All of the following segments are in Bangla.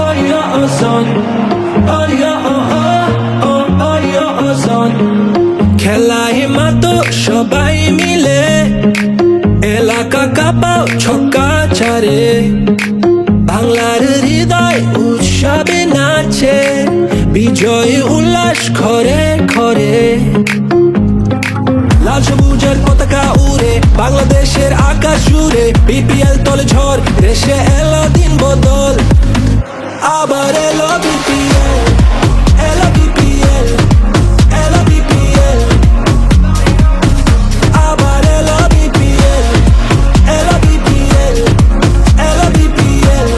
oh your son, oh your oh your son. খেলায় মাতো সবাই মিলে, এলাকা কাঁপাও ছক্কা চারে, বাংলার হৃদয় উৎসবে নাচে, বিজয় উল্লাস ঘরে ঘরে। লাল সবুজের পতাকা উড়ে বাংলাদেশের আকাশ জুড়ে, বিপিএল তলে ঝড়, দেশে এলো দিন বদল, আবার এলো বিপিএল, এলো বিপিএল, এলো বিপিএল, আবার এলো বিপিএল, এলো বিপিএল, এলো বিপিএল।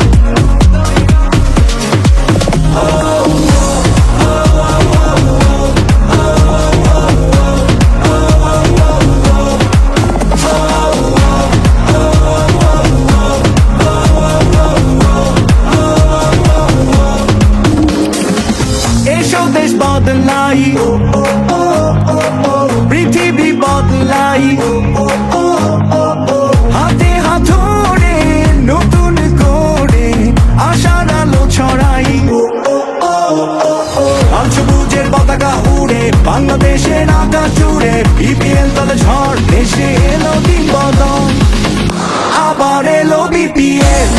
এসো দেশ বদলাই, পৃথিবী বদলাই, হাতে হাত ধরে নতুন করে আশার আলো ছড়াই। লাল সবুজের পতাকা উড়ে বাংলাদেশের আকাশ জুড়ে, বিপিএল তলে ঝড়, দেশে এলো দিন বদল, আবার এলো বিপিএল।